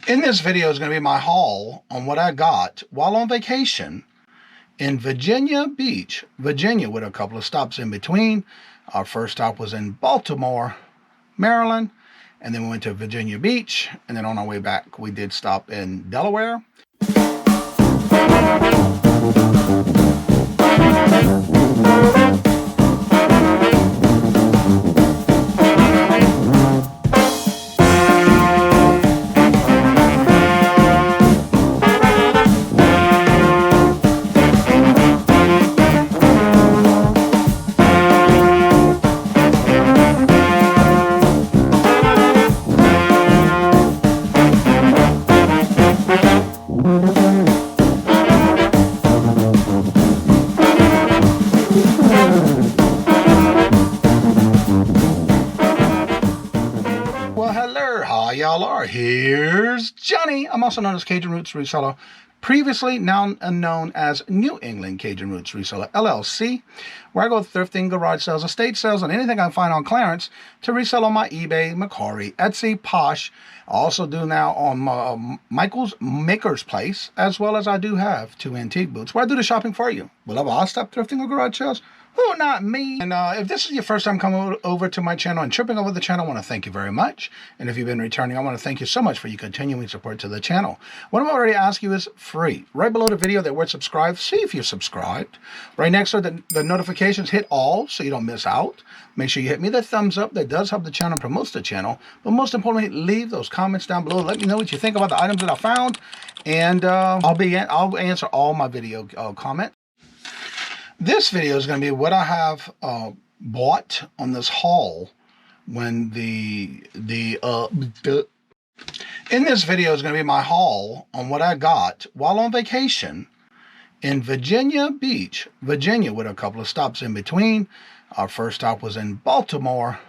In this video is going to be my haul on what I got while on vacation in Virginia Beach, Virginia, with a couple of stops in between. Our first stop was in Baltimore, Maryland, and then we went to Virginia Beach, and then on our way back we did stop in Delaware. Well, hello, how y'all are? Here's Johnny. I'm also known as Cajun Roots Reseller, previously now known as New England Kajun Roots Reseller, LLC, where I go thrifting, garage sales, estate sales, and anything I can find on clearance to resell on my eBay, Macari, Etsy, Posh. I also do now on Michael's Maker's Place, as well as I do have 2 antique booths where I do the shopping for you. Will I stop thrifting or garage sales? Oh, not me. And if this is your first time coming over to my channel and tripping over the channel, I want to thank you very much. And if you've been returning, I want to thank you so much for your continuing support to the channel. What I'm already asking you is free. Right below the video, that word subscribe. See if you're subscribed. Right next to the notifications, hit all so you don't miss out. Make sure you hit me the thumbs up. That does help the channel, promotes the channel. But most importantly, leave those comments down below. Let me know what you think about the items that I found. And I'll answer all my video comments. This video is going to be what I have bought on this haul when in this video is going to be my haul on what I got while on vacation in Virginia Beach, Virginia, with a couple of stops in between. Our first stop was in Baltimore,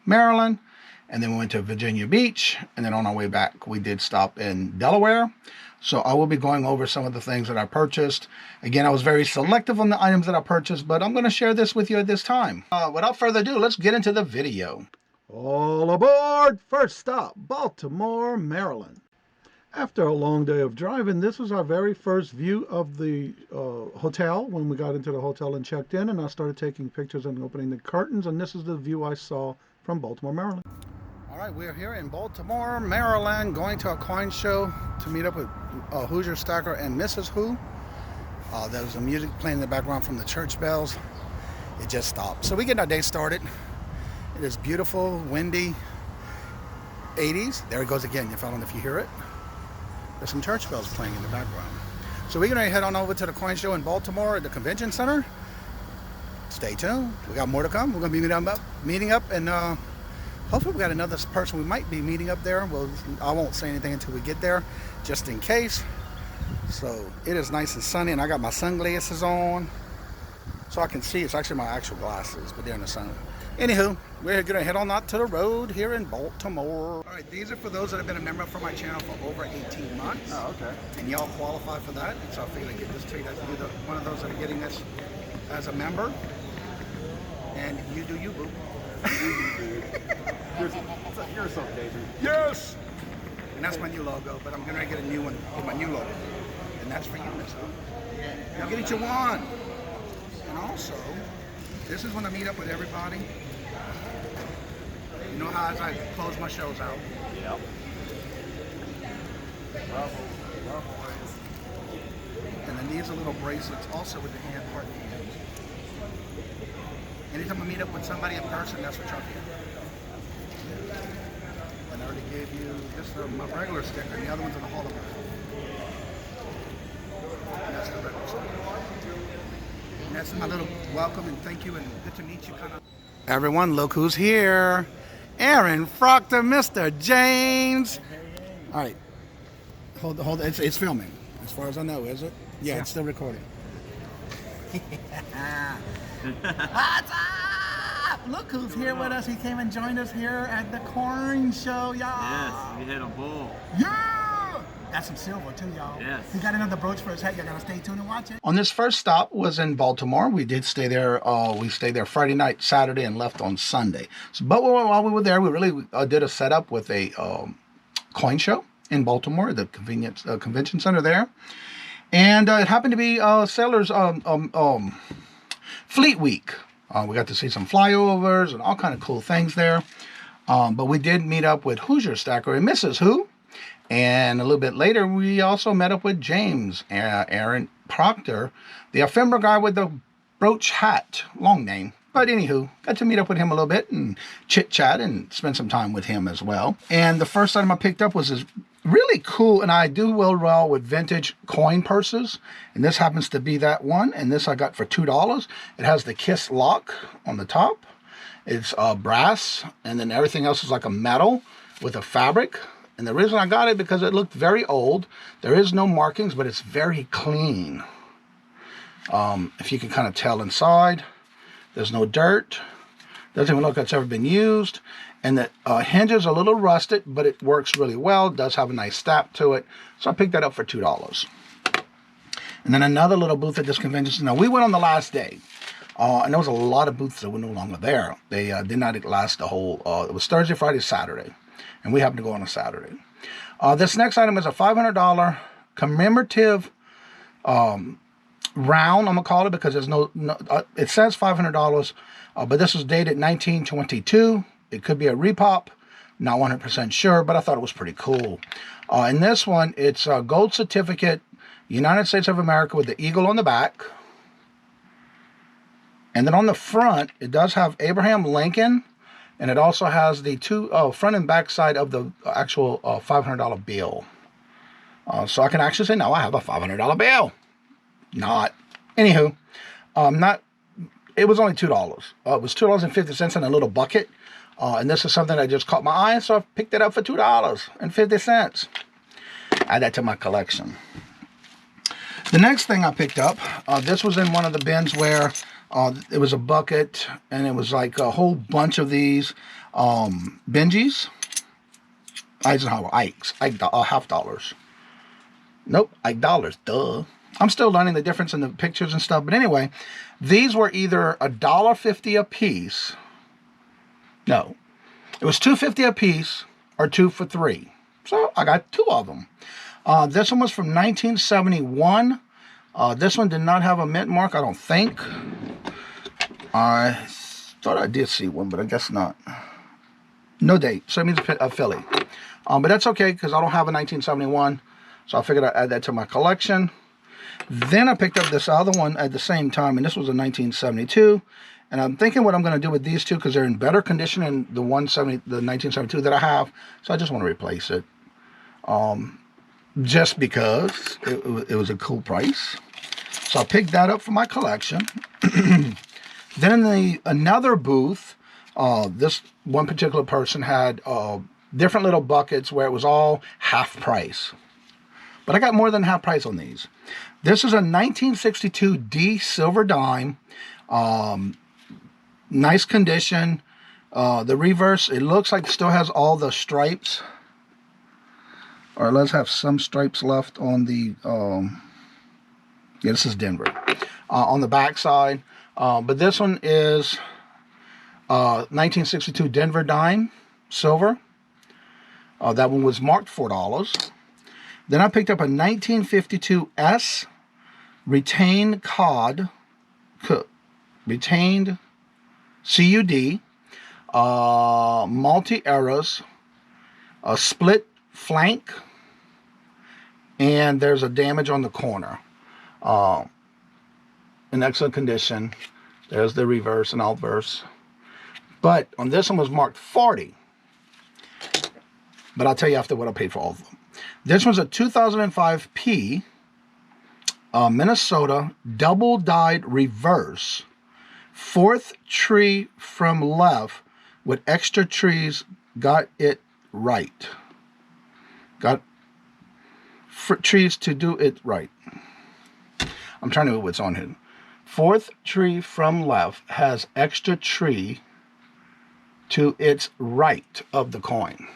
Maryland, and then we went to Virginia Beach, and then on our way back we did stop in Delaware. So I will be going over some of the things that I purchased. Again, I was very selective on the items that I purchased, but I'm going to share this with you at this time. Without further ado, let's get into the video. All aboard! First stop, Baltimore, Maryland. After a long day of driving, this was our very first view of the hotel when we got into the hotel and checked in, and I started taking pictures and opening the curtains, and this is the view I saw from Baltimore, Maryland. All right, we're here in Baltimore, Maryland, going to a coin show to meet up with Hoosier Stacker and Mrs. Who. There was some music playing in the background from the church bells. It just stopped. So we get our day started. It is beautiful, windy, 80s. There it goes again. I don't know if you hear it. There's some church bells playing in the background. So we're going to head on over to the coin show in Baltimore at the convention center. Stay tuned. We got more to come. We're going to be meeting up and hopefully we got another person we might be meeting up there. Well, I won't say anything until we get there, just in case. So it is nice and sunny, and I got my sunglasses on so I can see. It's actually my actual glasses, but they're in the sun. Anywho, we're going to head on out to the road here in Baltimore. All right, these are for those that have been a member for my channel for over 18 months. Oh, okay. And y'all qualify for that. And so I figured I'd give this to you. You're one of those that are getting this as a member. And you do you, boo. You're so Cajun. Yes! And that's my new logo, but I'm going to get a new one with my new logo. And that's for you, Miss. You get each one. And also, this is when I meet up with everybody. You know how as I close my shows out. Yep. And then these are little bracelets also with the hand part hands. Anytime I meet up with somebody in person, that's what y'all get. And I already gave you this is my regular sticker, and the other one's in the hologram. And that's the regular sticker. And that's my little welcome and thank you and good to meet you kind of. Everyone, look who's here. Aaron Proctor, Mr. James. All right. Hold it. It's filming. As far as I know, is it? Yeah. It's still recording. What's up? Look who's here with us. He came and joined us here at the coin show, y'all. Yes, we hit a bull. Yeah! Got some silver too, y'all. Yes. He got another brooch for his head. You gotta stay tuned and watch it. On this first stop was in Baltimore. We did stay there. We stayed there Friday night, Saturday, and left on Sunday. So, but while we were there, we really did a setup with a coin show. in Baltimore, the convention center there. And it happened to be Sellers Fleet Week. We got to see some flyovers and all kind of cool things there. But we did meet up with Hoosier Stacker and Mrs. Who. And a little bit later, we also met up with James Aaron Proctor, the ephemera guy with the brooch hat. Long name. But anywho, got to meet up with him a little bit and chit-chat and spend some time with him as well. And the first item I picked up was this really cool, and I do well with vintage coin purses. And this happens to be that one. And this I got for $2. It has the kiss lock on the top. It's brass, and then everything else is like a metal with a fabric. And the reason I got it because it looked very old. There is no markings, but it's very clean. If you can kind of tell inside. There's no dirt. Doesn't even look like it's ever been used. And the hinge is a little rusted, but it works really well. It does have a nice snap to it. So I picked that up for $2. And then another little booth at this convention. Now, we went on the last day. And there was a lot of booths that were no longer there. They did not last the whole... it was Thursday, Friday, Saturday. And we happened to go on a Saturday. This next item is a $500 commemorative... round, I'm gonna call it, because there's no it says $500, but this was dated 1922. It could be a repop, not 100% sure, but I thought it was pretty cool. In this one, it's a gold certificate, United States of America, with the eagle on the back, and then on the front it does have Abraham Lincoln, and it also has the two front and back side of the actual $500 bill. So I can actually say, no, I have a $500 bill. Not. Anywho, it was only $2. It was $2.50 in a little bucket. And this is something that just caught my eye, so I picked it up for $2.50. Add that to my collection. The next thing I picked up, this was in one of the bins where it was a bucket, and it was like a whole bunch of these Benjis. Eisenhower, Ike's, half dollars. Nope, Ike dollars, duh. I'm still learning the difference in the pictures and stuff. But anyway, these were either $1.50 a piece. No, it was $2.50 a piece or 2 for $3. So I got 2 of them. This one was from 1971. This one did not have a mint mark, I don't think. I thought I did see one, but I guess not. No date, so it means a Philly. But that's okay, because I don't have a 1971. So I figured I'd add that to my collection. Then I picked up this other one at the same time, and this was a 1972. And I'm thinking what I'm going to do with these two, because they're in better condition than the 1972 that I have. So I just want to replace it. Just because it was a cool price. So I picked that up for my collection. Then in another booth, this one particular person had different little buckets where it was all half price. But I got more than half price on these. This is a 1962 D silver dime. Nice condition. The reverse, it looks like it still has all the stripes. Or let's have some stripes left on the... yeah, this is Denver. On the back side. But this one is 1962 Denver dime, silver. That one was marked $4. Then I picked up a 1952 S retained CUD, retained CUD, multi-eras, a split flank, and there's a damage on the corner. In excellent condition. There's the reverse and obverse. But on this one was marked 40. But I'll tell you after what I paid for all of them. This one's a 2005 P Minnesota double dyed reverse. 4th tree from left with extra trees. Got it right. Got trees to do it right. I'm trying to know what's on here. 4th tree from left has extra tree to its right of the coin.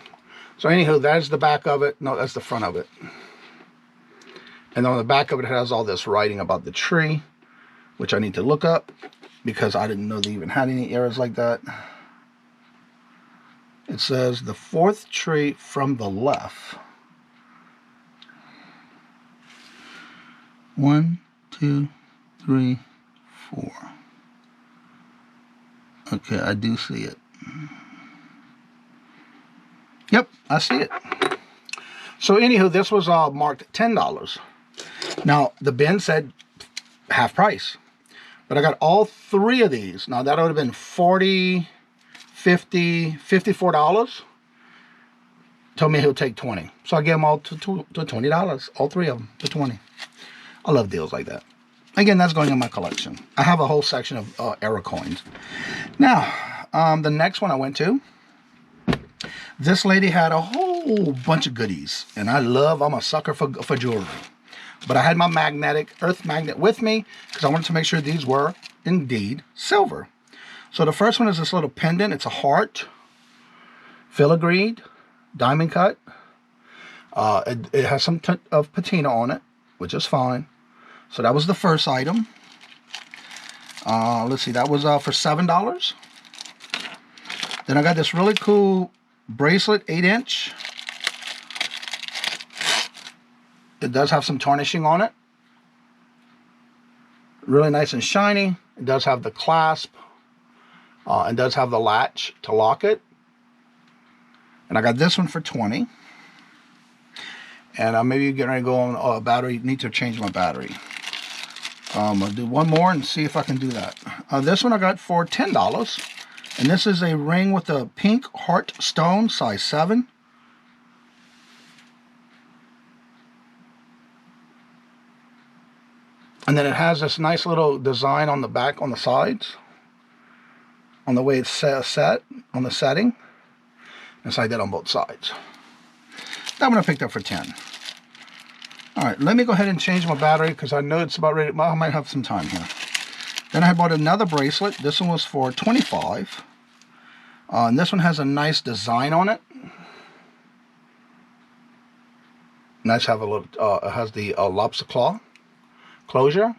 So anywho, that's the back of it. No, that's the front of it. And on the back of it, it has all this writing about the tree, which I need to look up because I didn't know they even had any errors like that. It says the 4th tree from the left. 1, 2, 3, 4. Okay, I do see it. Yep, I see it. So anywho, this was marked $10. Now, the bin said half price. But I got all 3 of these. Now, that would have been $40, $50, $54. Told me he'll take 20. So I gave them all to $20. All 3 of them to 20. I love deals like that. Again, that's going in my collection. I have a whole section of error coins. Now, the next one I went to, this lady had a whole bunch of goodies. And I'm a sucker for jewelry. But I had my earth magnet with me because I wanted to make sure these were indeed silver. So the first one is this little pendant. It's a heart, filigreed, diamond cut. It has some of patina on it, which is fine. So that was the first item. Let's see, that was for $7. Then I got this really cool bracelet, 8-inch. It does have some tarnishing on it. Really nice and shiny. It does have the clasp. It does have the latch to lock it. And I got this one for $20. And maybe getting ready to go on battery. Need to change my battery. I'll do one more and see if I can do that. This one I got for $10. And this is a ring with a pink heart stone, size 7. And then it has this nice little design on the back, on the sides, on the way it's set, on the setting. And so I did on both sides. That one I picked up for 10. All right, let me go ahead and change my battery because I know it's about ready. Well, I might have some time here. Then I bought another bracelet. This one was for $25. And this one has a nice design on it. Nice, have a little. It has the lobster claw closure.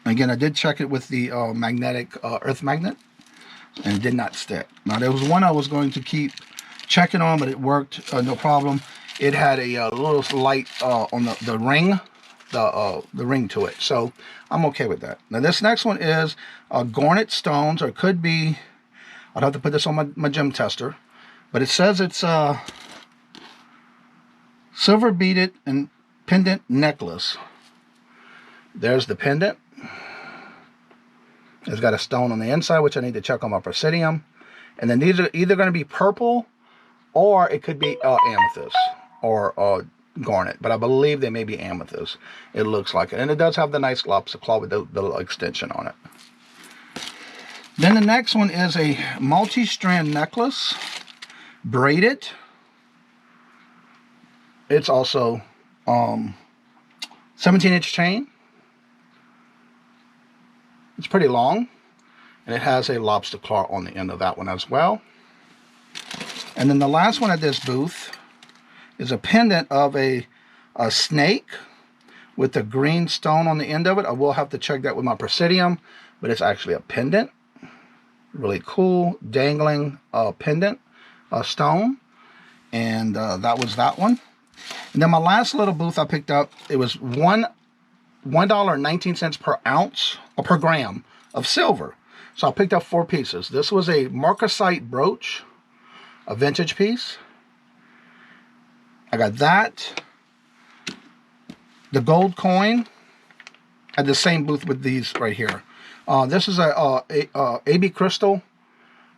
Again, I did check it with the magnetic earth magnet, and it did not stick. Now there was one I was going to keep checking on, but it worked no problem. It had a little light on the ring, the ring to it, so I'm okay with that. Now this next one is garnet stones, or it could be. I'd have to put this on my gem tester, but it says it's silver beaded and pendant necklace. There's the pendant. It's got a stone on the inside, which I need to check on my Presidium. And then these are either going to be purple, or it could be amethyst or garnet. But I believe they may be amethyst. It looks like it. And it does have the nice lobster claw with the little extension on it. Then the next one is a multi-strand necklace, braided. It's also 17-inch chain. It's pretty long, and it has a lobster claw on the end of that one as well. And then the last one at this booth is a pendant of a snake with a green stone on the end of it. I will have to check that with my Presidium, but it's actually a pendant. Really cool, dangling pendant stone. And that was that one. And then my last little booth I picked up, it was $1.19 per ounce or per gram of silver. So I picked up 4 pieces. This was a marcasite brooch, a vintage piece. I got that. The gold coin at the same booth with these right here. This is a AB crystal.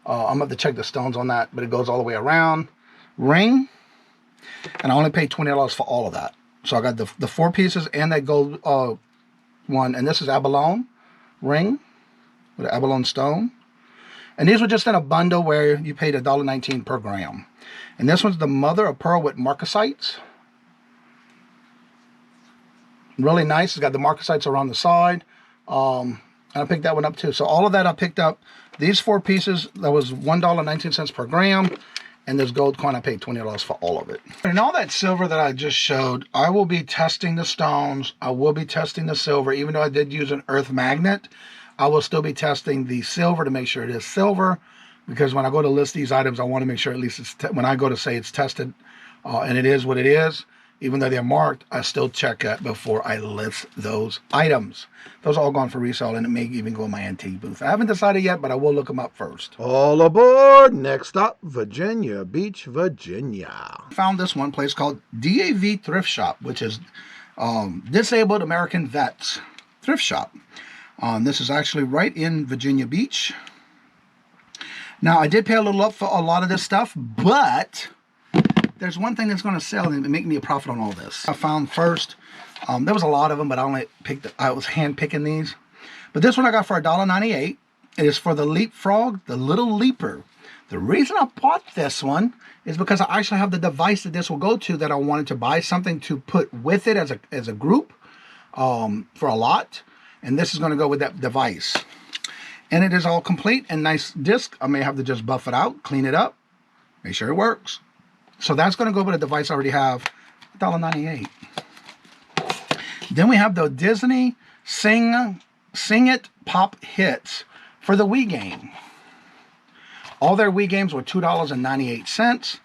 I'm going to have to check the stones on that, but it goes all the way around. Ring. And I only paid $20 for all of that. So I got the 4 pieces and that gold one. And this is abalone ring with an abalone stone. And these were just in a bundle where you paid $1.19 per gram. And this one's the mother of pearl with marcasites. Really nice. It's got the marcasites around the side. And I picked that one up too. So all of that I picked up. These 4 pieces, that was $1.19 per gram. And this gold coin, I paid $20 for all of it. And all that silver that I just showed, I will be testing the stones. I will be testing the silver. Even though I did use an earth magnet, I will still be testing the silver to make sure it is silver. Because when I go to list these items, I want to make sure at least it's when I go to say it's tested and it is what it is. Even though they're marked, I still check that before I list those items. Those are all gone for resale, and it may even go in my antique booth. I haven't decided yet, but I will look them up first. All aboard! Next up, Virginia Beach, Virginia. I found this one place called DAV Thrift Shop, which is Disabled American Vets Thrift Shop. This is actually right in Virginia Beach. Now, I did pay a little up for a lot of this stuff, but there's one thing that's going to sell and make me a profit on all this. I found first, there was a lot of them, but I was hand picking these. But this one I got for $1.98. It is for the Leapfrog, the Little Leaper. The reason I bought this one is because I actually have the device that this will go to, that I wanted to buy something to put with it as a group for a lot. And this is going to go with that device. And it is all complete and nice disc. I may have to just buff it out, clean it up, make sure it works. So that's going to go with a device I already have, $1.98. Then we have the Disney Sing It Pop Hits for the Wii game. All their Wii games were $2.98.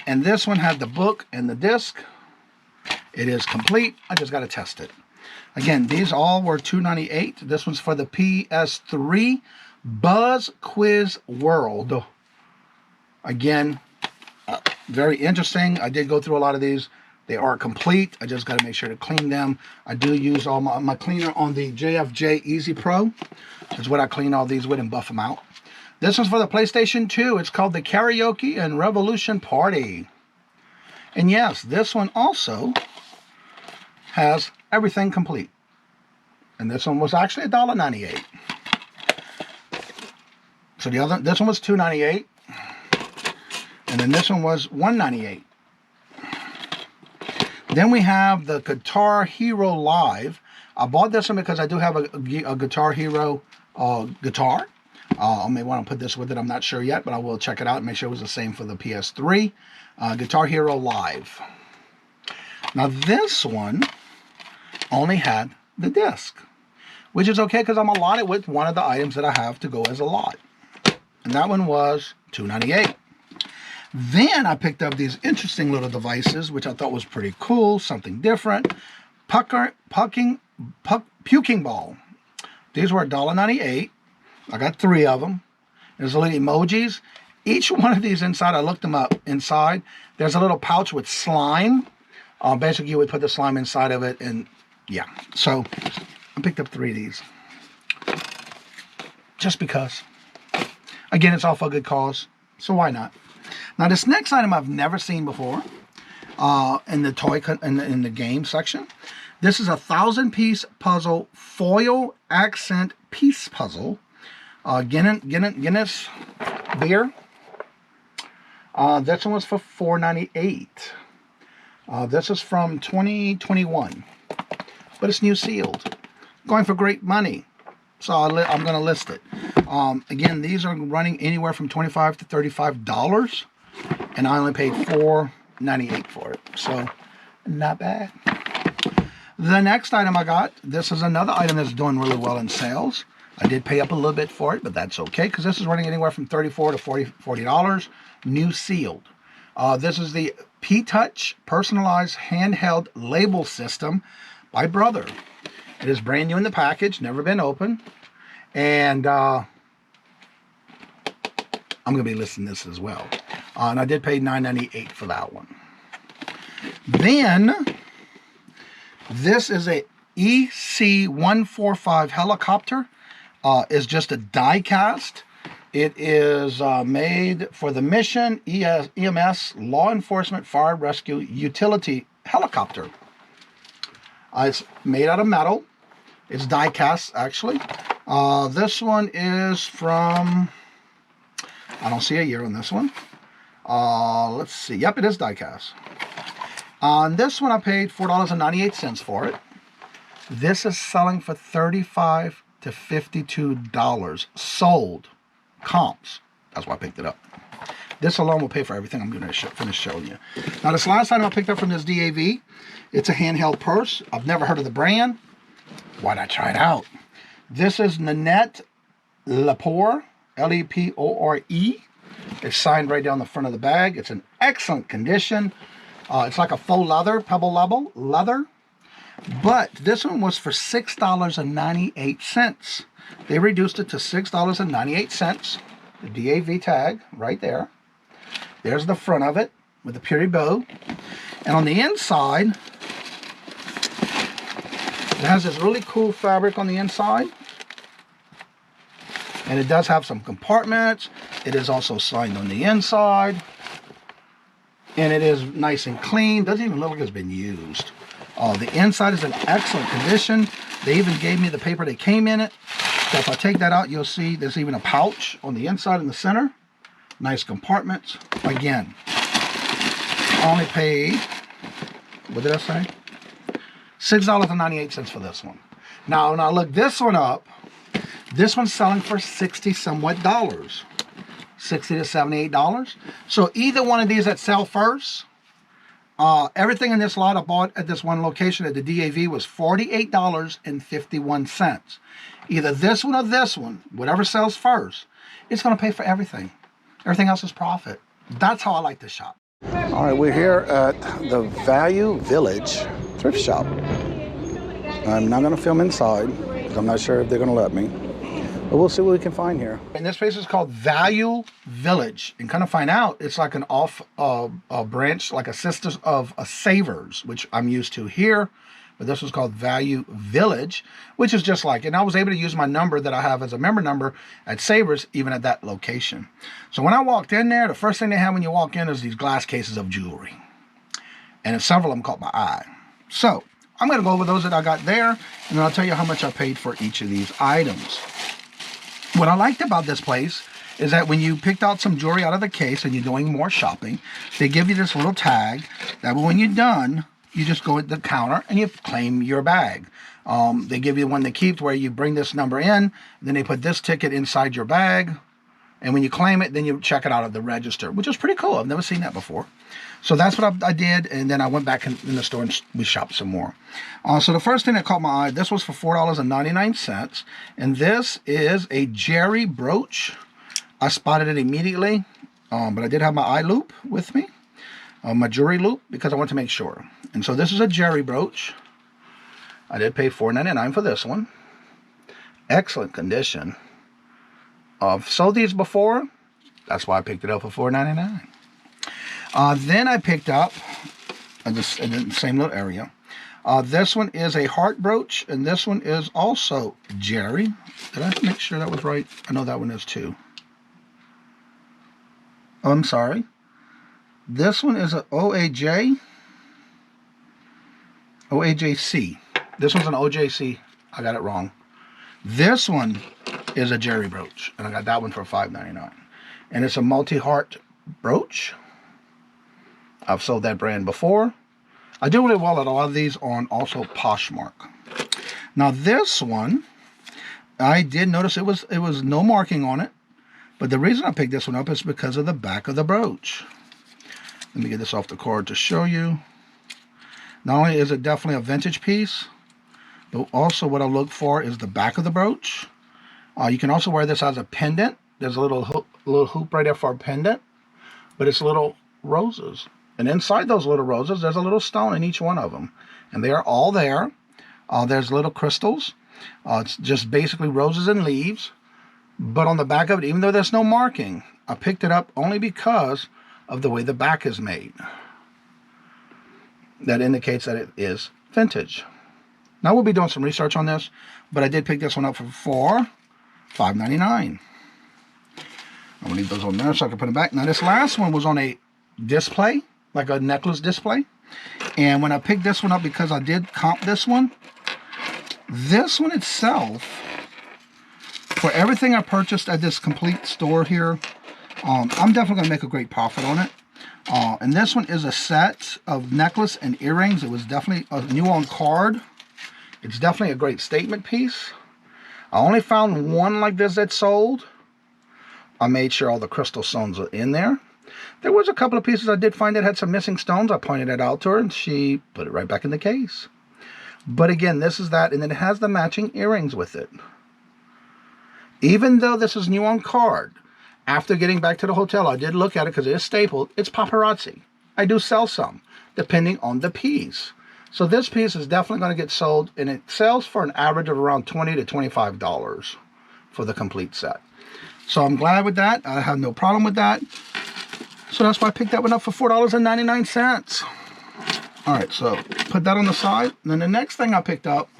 And this one had the book and the disc. It is complete. I just got to test it. Again, these all were $2.98. This one's for the PS3 Buzz Quiz World. Again, very interesting. I did go through a lot of these. They are complete. I just got to make sure to clean them. I do use all my cleaner on the JFJ Easy Pro. That's what I clean all these with and buff them out. This one's for the PlayStation 2. It's called the Karaoke and Revolution Party. And yes, this one also has everything complete. And this one was actually $1.98. So this one was $2.98. And then this one was $1.98. Then we have the Guitar Hero Live. I bought this one because I do have a Guitar Hero guitar. I may want to put this with it. I'm not sure yet, but I will check it out and make sure it was the same for the PS3. Guitar Hero Live. Now this one only had the disc, which is okay because I'm allotted with one of the items that I have to go as a lot. And that one was $2.98. Then I picked up these interesting little devices, which I thought was pretty cool, something different. Puking ball. These were $1.98. I got 3 of them. There's a little emojis. Each one of these inside, I looked them up inside. There's a little pouch with slime. Basically, you would put the slime inside of it, and yeah. So I picked up 3 of these. Just because. Again, it's all for a good cause, so why not? Now, this next item I've never seen before in the game section. This is a 1,000-piece puzzle foil accent piece puzzle. Guinness beer. This one was for $4.98. This is from 2021, but it's new sealed. Going for great money. So I'm going to list it. Again, these are running anywhere from $25 to $35, and I only paid $4.98 for it. So not bad. The next item I got, this is another item that's doing really well in sales. I did pay up a little bit for it, but that's okay because this is running anywhere from $34 to $40, new sealed. This is the P-Touch personalized handheld label system by Brother. It is brand new in the package, never been opened, and I'm going to be listing this as well. And I did pay $9.98 for that one. Then this is a EC-145 helicopter. Is just a die cast. It is made for the mission EMS law enforcement fire rescue utility helicopter. It's made out of metal. It's die cast actually. This one is from, I don't see a year on this one. Let's see. Yep, it is die cast. On this one I paid $4.98 for it. This is selling for $35 to $52 sold comps. That's why I picked it up. This alone will pay for everything I'm going to finish showing you. Now, this last item I picked up from this DAV, it's a handheld purse. I've never heard of the brand. Why not try it out? This is Nanette Lepore, Lepore. It's signed right down the front of the bag. It's in excellent condition. It's like a faux leather, pebble leather. But this one was for $6.98. They reduced it to $6.98. The DAV tag right there. There's the front of it with the puri bow. And on the inside, it has this really cool fabric on the inside. And it does have some compartments. It is also signed on the inside. And it is nice and clean. Doesn't even look like it's been used. The inside is in excellent condition. They even gave me the paper that came in it. So if I take that out, you'll see there's even a pouch on the inside in the center. Nice compartments. Again, I only paid, what did I say? $6.98 for this one. Now, when I look this one up, this one's selling for 60 somewhat dollars. $60 to $78. So either one of these that sell first, everything in this lot I bought at this one location at the DAV was $48.51. Either this one or this one, whatever sells first, it's going to pay for everything. Everything else is profit. That's how I like to shop. All right, we're here at the Value Village thrift shop. I'm not going to film inside because I'm not sure if they're going to let me. But we'll see what we can find here. And this place is called Value Village. And kind of find out, it's like an off branch, like a sister of a Savers, which I'm used to here. But this was called Value Village, which is just like, and I was able to use my number that I have as a member number at Savers, even at that location. So when I walked in there, the first thing they have when you walk in is these glass cases of jewelry. And several of them caught my eye. So I'm going to go over those that I got there, and then I'll tell you how much I paid for each of these items. What I liked about this place is that when you picked out some jewelry out of the case and you're doing more shopping, they give you this little tag that when you're done, you just go at the counter and you claim your bag. They give you one to keep where you bring this number in, then they put this ticket inside your bag, and when you claim it, then you check it out at the register, which is pretty cool. I've never seen that before. So that's what I did, and then I went back in the store and we shopped some more. So the first thing that caught my eye, this was for $4.99, and this is a Jerry brooch. I spotted it immediately, but I did have my eye loop with me, my jewelry loop, because I wanted to make sure. And so this is a Jerry brooch. I did pay $4.99 for this one. Excellent condition. I've sold these before. That's why I picked it up for $4.99. Then I picked up, in the same little area, this one is a heart brooch, and this one is also Jerry. Did I make sure that was right? I know that one is too. Oh, I'm sorry. This one is an OAJC. This one's an OJC. I got it wrong. This one is a Jerry brooch, and I got that one for $5.99. And it's a multi-heart brooch. I've sold that brand before. I do really well at a lot of these on also Poshmark. Now this one, I did notice it was no marking on it, but the reason I picked this one up is because of the back of the brooch. Let me get this off the card to show you. Not only is it definitely a vintage piece, but also what I look for is the back of the brooch. You can also wear this as a pendant. There's a little hoop right there for a pendant, but it's little roses. And inside those little roses, there's a little stone in each one of them. And they are all there. There's little crystals. It's just basically roses and leaves. But on the back of it, even though there's no marking, I picked it up only because of the way the back is made. That indicates that it is vintage. Now we'll be doing some research on this, but I did pick this one up for $5.99. I'm going to leave those on there so I can put them back. Now this last one was on a display, like a necklace display. And when I picked this one up, because I did comp this one itself, for everything I purchased at this complete store here, I'm definitely going to make a great profit on it. And this one is a set of necklace and earrings. It was definitely a new on card. It's definitely a great statement piece. I only found one like this that sold. I made sure all the crystal stones are in there. There was a couple of pieces I did find that had some missing stones. I pointed it out to her and she put it right back in the case. But again, this is that, and then it has the matching earrings with it. Even though this is new on card, after getting back to the hotel, I did look at it because it is stapled. It's paparazzi. I do sell some, depending on the piece. So this piece is definitely going to get sold, and it sells for an average of around $20 to $25 for the complete set. So I'm glad with that. I have no problem with that. So that's why I picked that one up for $4.99. All right, so put that on the side. And then the next thing I picked up,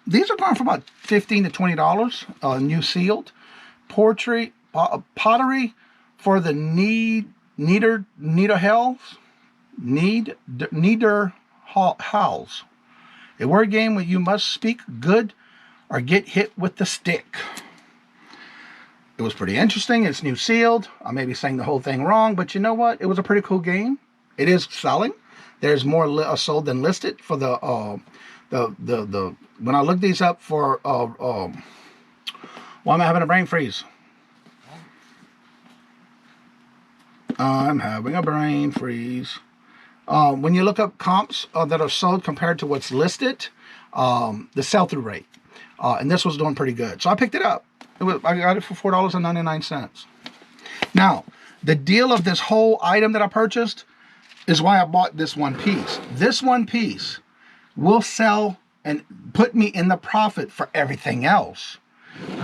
these are going for about $15 to $20, new sealed. Pottery for the Nieder Howls. A word game where you must speak good or get hit with the stick. It was pretty interesting. It's new sealed. I may be saying the whole thing wrong, but you know what? It was a pretty cool game. It is selling. There's more sold than listed for the when I looked these up for why am I having a brain freeze? I'm having a brain freeze. When you look up comps that are sold compared to what's listed, the sell-through rate, and this was doing pretty good. So I picked it up. I got it for $4.99. Now, the deal of this whole item that I purchased is why I bought this one piece. This one piece will sell and put me in the profit for everything else.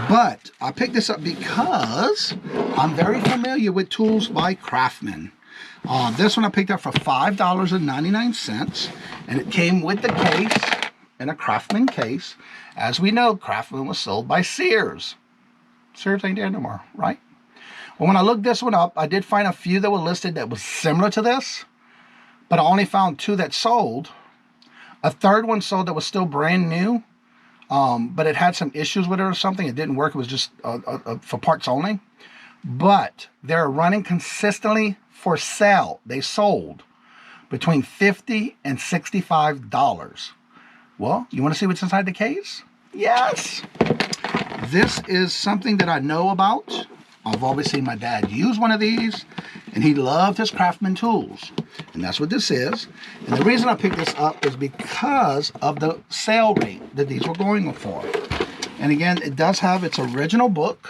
But I picked this up because I'm very familiar with tools by Craftsman. This one I picked up for $5.99, and it came with the case, in a Craftsman case. As we know, Craftsman was sold by Sears. Sears ain't there no more, right? Well, when I looked this one up, I did find a few that were listed that was similar to this, but I only found 2 that sold. A third one sold that was still brand new, but it had some issues with it or something. It didn't work. It was just for parts only. But they're running consistently for sale. They sold between $50 and $65. Well, you want to see what's inside the case? Yes. This is something that I know about. I've always seen my dad use one of these, and he loved his Craftsman tools. And that's what this is. And the reason I picked this up is because of the sale rate that these were going for. And again, it does have its original book.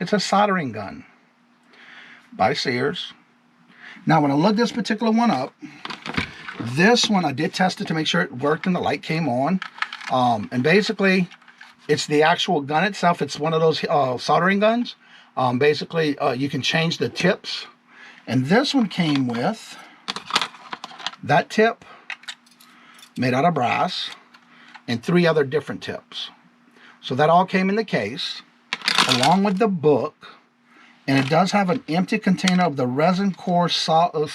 It's a soldering gun by Sears. Now, when I looked this particular one up, this one I did test it to make sure it worked and the light came on. And basically, it's the actual gun itself. It's one of those soldering guns. Basically, you can change the tips. And this one came with that tip made out of brass and 3 other different tips. So that all came in the case along with the book. And it does have an empty container of the resin core solders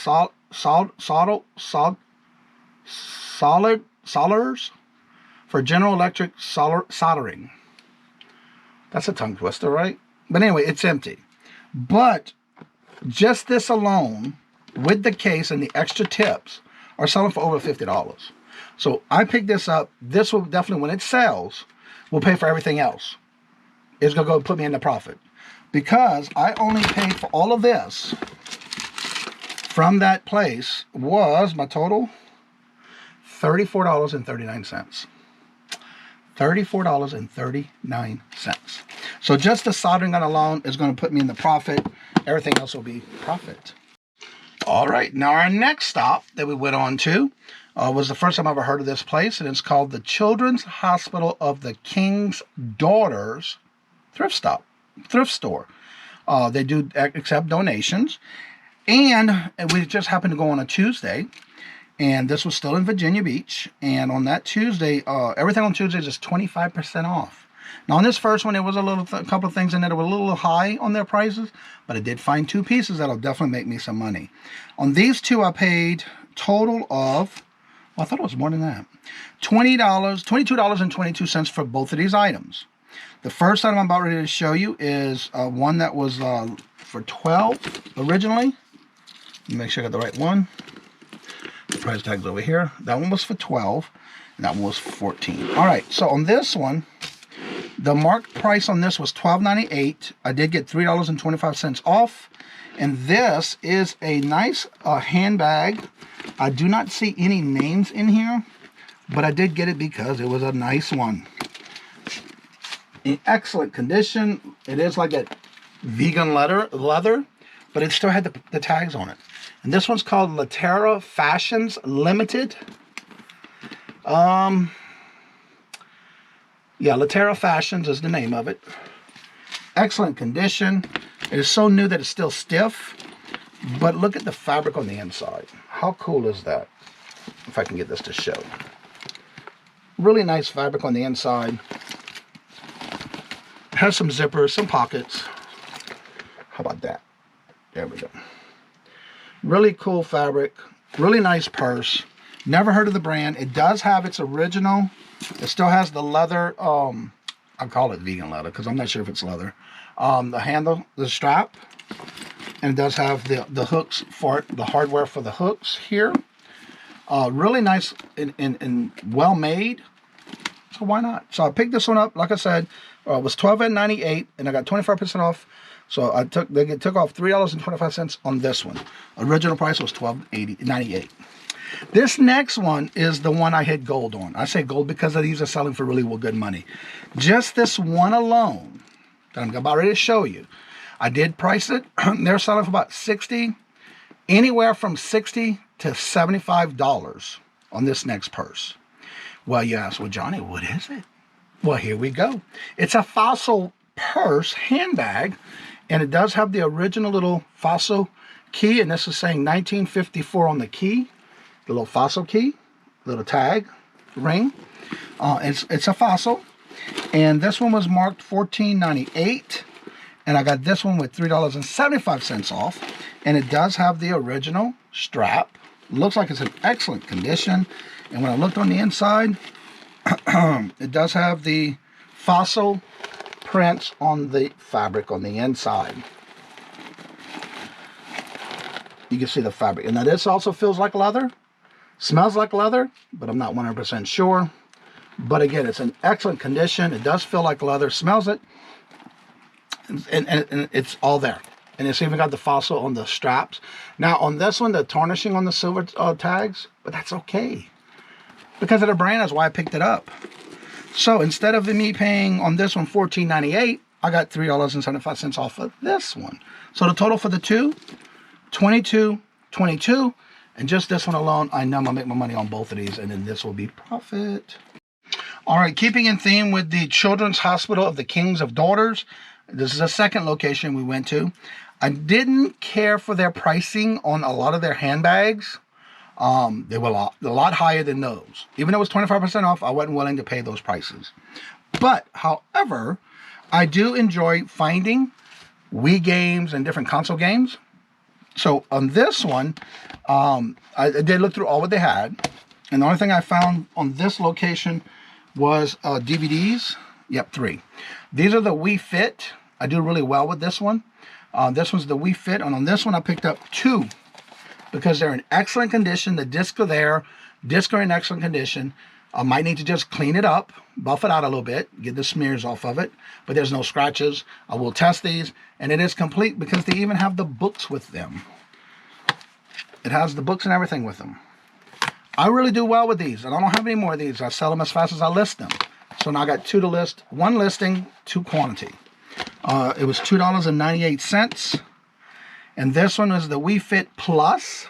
for General Electric soldering. That's a tongue twister, right? But anyway, it's empty. But just this alone, with the case and the extra tips, are selling for over $50. So I picked this up. This will definitely, when it sells, will pay for everything else. It's going to go put me in the profit. Because I only paid for all of this from that place was my total $34.39. $34.39. So just the soldering gun alone is going to put me in the profit. Everything else will be profit. All right, now our next stop that we went on to was the first time I ever heard of this place, and it's called the Children's Hospital of the King's Daughters Thrift Store. They do accept donations, and we just happened to go on a Tuesday, and this was still in Virginia Beach, and on that Tuesday, everything on Tuesdays is 25% off. Now on this first one, there was a couple of things in there that were a little high on their prices, but I did find 2 pieces that'll definitely make me some money. On these 2, I paid total of, well, I thought it was more than that, $22.22 for both of these items. The first item I'm about ready to show you is one that was for $12 originally. Let me make sure I got the right one. The price tag's over here. That one was for $12, and that one was $14. All right, so on this one, the marked price on this was $12.98. I did get $3.25 off, and this is a nice handbag. I do not see any names in here, but I did get it because it was a nice one. In excellent condition. It is like a vegan leather, but it still had the tags on it. And this one's called Latera Fashions Limited. Yeah, Latera Fashions is the name of it. Excellent condition. It is so new that it's still stiff. But look at the fabric on the inside. How cool is that? If I can get this to show. Really nice fabric on the inside. Has some zippers, some pockets. How about that? There we go. Really cool fabric. Really nice purse. Never heard of the brand. It does have its original. It still has the leather. I call it vegan leather because I'm not sure if it's leather. The handle, the strap. And it does have the hooks for it, the hardware for the hooks here. Really nice and well made. So why not? So I picked this one up. Like I said, it was $12.98 and I got 25% off. So they took off $3.25 on this one. Original price was $12.98. This next one is the one I hit gold on. I say gold because these are selling for really good money. Just this one alone that I'm about ready to show you. I did price it. They're selling for about anywhere from $60 to $75 on this next purse. Well, you ask, well, Johnny, what is it? Well, here we go. It's a Fossil purse handbag, and it does have the original little Fossil key, and this is saying 1954 on the key, the little Fossil key, little tag, ring. It's a Fossil, and this one was marked $14.98, and I got this one with $3.75 off, and it does have the original strap. Looks like it's in excellent condition, and when I looked on the inside, it does have the Fossil prints on the fabric on the inside. You can see the fabric. And now this also feels like leather. Smells like leather, but I'm not 100% sure. But again, it's in excellent condition. It does feel like leather. Smells it. And it's all there. And it's even got the Fossil on the straps. Now on this one, the tarnishing on the silver tags, but that's okay. Because of the brand, that's why I picked it up. So instead of me paying on this one $14.98, I got $3.75 off of this one. So the total for the two, $22.22, and just this one alone, I know I'm gonna make my money on both of these, and then this will be profit. All right, keeping in theme with the Children's Hospital of the Kings of Daughters, this is a second location we went to. I didn't care for their pricing on a lot of their handbags. They were a lot higher than those. Even though it was 25% off, I wasn't willing to pay those prices. But, however, I do enjoy finding Wii games and different console games. So, on this one, I did look through all what they had. And the only thing I found on this location was DVDs. Yep, 3. These are the Wii Fit. I do really well with this one. This one's the Wii Fit. And on this one, I picked up 2. Because they're in excellent condition. The discs are there. Discs are in excellent condition. I might need to just clean it up, buff it out a little bit, get the smears off of it. But there's no scratches. I will test these. And it is complete because they even have the books with them. It has the books and everything with them. I really do well with these. And I don't have any more of these. I sell them as fast as I list them. So now I got 2 to list. 1 listing, 2 quantity. It was $2.98. And this one is the Wii Fit Plus.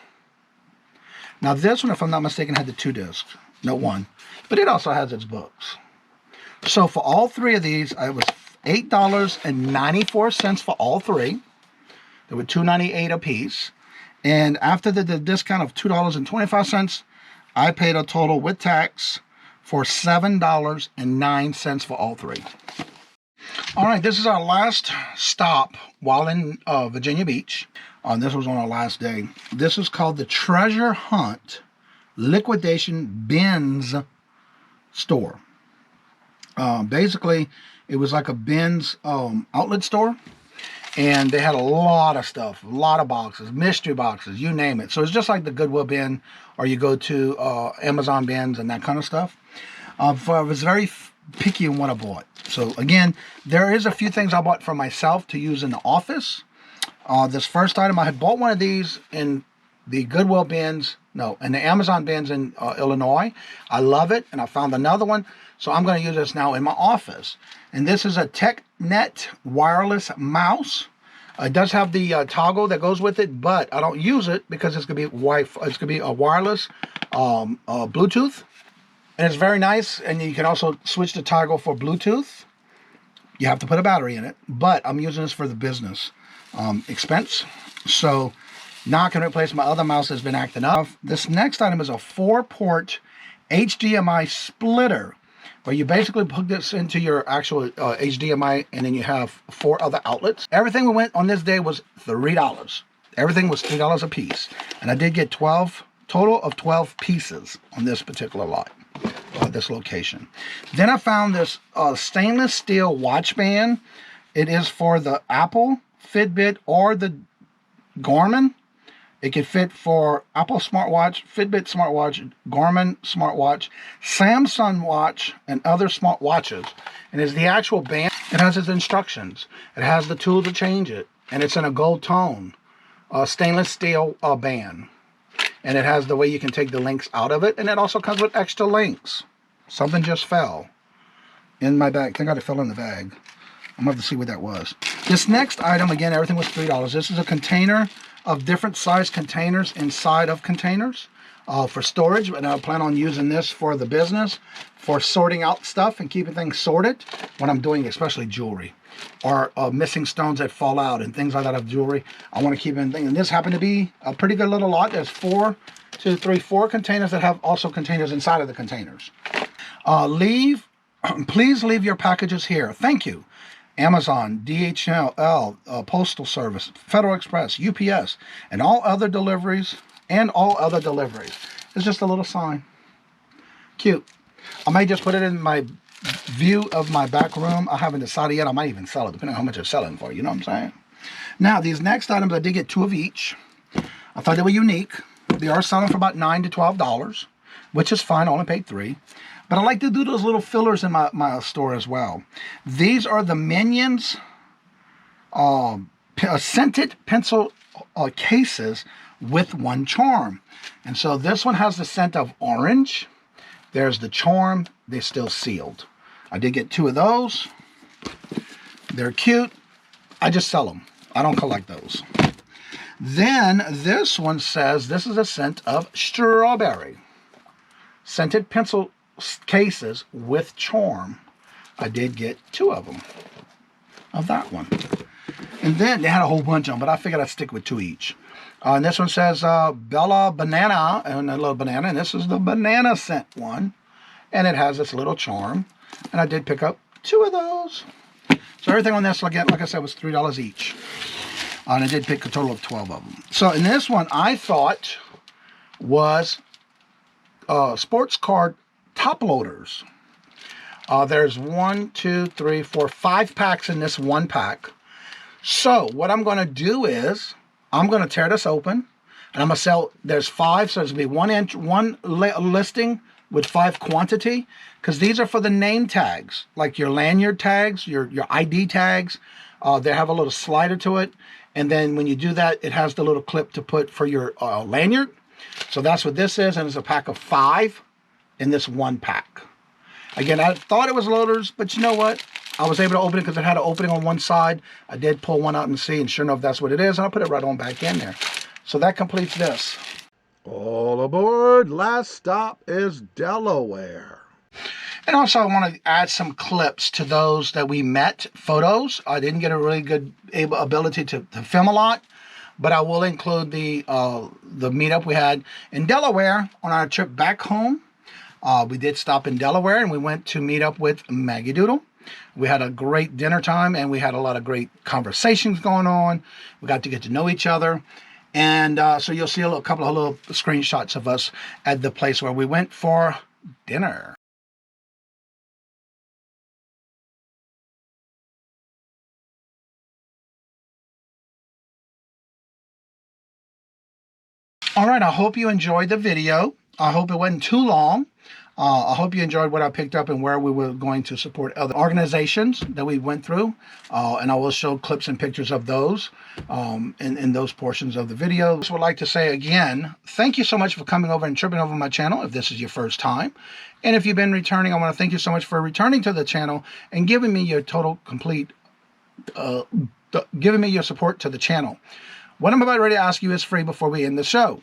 Now this one, if I'm not mistaken, had the 2 discs. No 1. But it also has its books. So for all 3 of these, it was $8.94 for all 3. They were $2.98 a piece. And after the discount of $2.25, I paid a total with tax for $7.09 for all 3. All right, this is our last stop while in Virginia Beach. This was on our last day. This is called the Treasure Hunt Liquidation Bins store. Basically, it was like a bins outlet store. And they had a lot of stuff, a lot of boxes, mystery boxes, you name it. So it's just like the Goodwill bin, or you go to Amazon bins and that kind of stuff. I was very picky on what I bought. So again, there is a few things I bought for myself to use in the office. This first item, I had bought one of these in the Goodwill bins, in the Amazon bins in Illinois. I love it, and I found another one. So I'm going to use this now in my office. And this is a TechNet wireless mouse. It does have the toggle that goes with it, but I don't use it because it's gonna be It's gonna be a wireless Bluetooth, and it's very nice. And you can also switch the toggle for Bluetooth. You have to put a battery in it, but I'm using this for the business expense. So now I can replace my other mouse that's been acting up. This next item is a 4-port HDMI splitter, where you basically plug this into your actual HDMI, and then you have 4 other outlets. Everything we went on this day was $3. Everything was $3 a piece, and I did get total of 12 pieces on this particular lot, this location. Then I found this stainless steel watch band. It is for the Apple, Fitbit, or the Garmin. It can fit for Apple smartwatch, Fitbit smartwatch, Garmin smartwatch, Samsung watch, and other smartwatches. And it's the actual band. It has its instructions. It has the tool to change it. And it's in a gold tone, stainless steel band. And it has the way you can take the links out of it. And it also comes with extra links. Something just fell in my bag. I think it fell in the bag. I'm going to have to see what that was. This next item, again, everything was $3. This is a container of different size containers inside of containers for storage. And I plan on using this for the business, for sorting out stuff and keeping things sorted when I'm doing especially jewelry or missing stones that fall out and things like that of jewelry. I want to keep in things. And this happened to be a pretty good little lot. There's 4 containers that have also containers inside of the containers. Please leave your packages here. Thank you. Amazon, DHL, Postal Service, Federal Express, UPS, and all other deliveries. It's just a little sign. Cute. I might just put it in my view of my back room. I haven't decided yet. I might even sell it, depending on how much it's selling for. You know what I'm saying? Now, these next items, I did get 2 of each. I thought they were unique. They are selling for about $9 to $12, which is fine. I only paid $3. But I like to do those little fillers in my store as well. These are the Minions scented pencil cases with 1 charm. And so this one has the scent of orange. There's the charm. They're still sealed. I did get 2 of those. They're cute. I just sell them. I don't collect those. Then this one says this is a scent of strawberry. Scented pencil cases with charm. I did get 2 of them of that one. And then they had a whole bunch of them, but I figured I'd stick with 2 each. And this one says Bella Banana, and a little banana, and this is the banana scent one. And it has this little charm. And I did pick up 2 of those. So everything on this, like I said, was $3 each. And I did pick a total of 12 of them. So in this one, I thought was sports card top loaders. There's 1, 2, 3, 4, 5 packs in this 1 pack. So what I'm going to do is I'm going to tear this open, and I'm going to sell. There's 5, so there's going to be one listing with 5 quantity, because these are for the name tags, like your lanyard tags, your ID tags. They have a little slider to it, and then when you do that, it has the little clip to put for your lanyard. So that's what this is, and it's a pack of 5 in this 1 pack. Again, I thought it was loaders, but you know what? I was able to open it because it had an opening on one side. I did pull one out and see, and sure enough, that's what it is, and I'll put it right on back in there. So that completes this. All aboard. Last stop is Delaware. And also, I want to add some clips to those that we met, photos. I didn't get a really good ability to film a lot, but I will include the meetup we had in Delaware on our trip back home. We did stop in Delaware, and we went to meet up with Maggie Doodle. We had a great dinner time, and we had a lot of great conversations going on. We got to get to know each other. And so you'll see a couple of little screenshots of us at the place where we went for dinner. All right, I hope you enjoyed the video. I hope it wasn't too long. I hope you enjoyed what I picked up and where we were going to support other organizations that we went through. And I will show clips and pictures of those in those portions of the video. I just would like to say again, thank you so much for coming over and tripping over my channel if this is your first time. And if you've been returning, I want to thank you so much for returning to the channel and giving me your total, complete giving me your support to the channel. What I'm about ready to ask you is free before we end the show.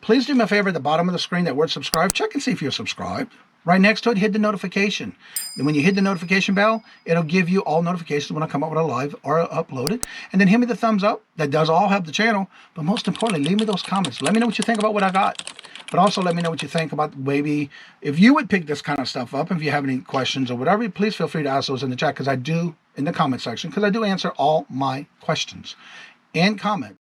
Please do me a favor at the bottom of the screen, that word subscribe. Check and see if you're subscribed. Right next to it, hit the notification. And when you hit the notification bell, it'll give you all notifications when I come up with a live or upload it. And then hit me the thumbs up. That does all help the channel. But most importantly, leave me those comments. Let me know what you think about what I got. But also let me know what you think about maybe if you would pick this kind of stuff up. If you have any questions or whatever, please feel free to ask those in the chat, because I do, in the comment section, because I do answer all my questions and comments.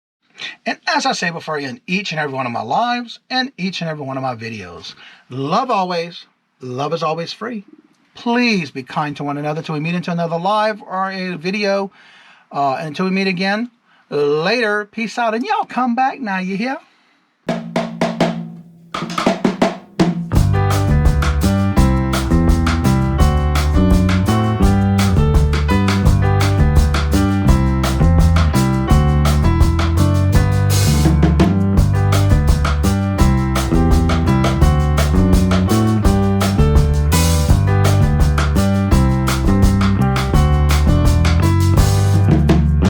And as I say before, in each and every one of my lives and each and every one of my videos, love always. Love is always free. Please be kind to one another till we meet into another live or a video. Until we meet again later. Peace out. And y'all come back now, you hear?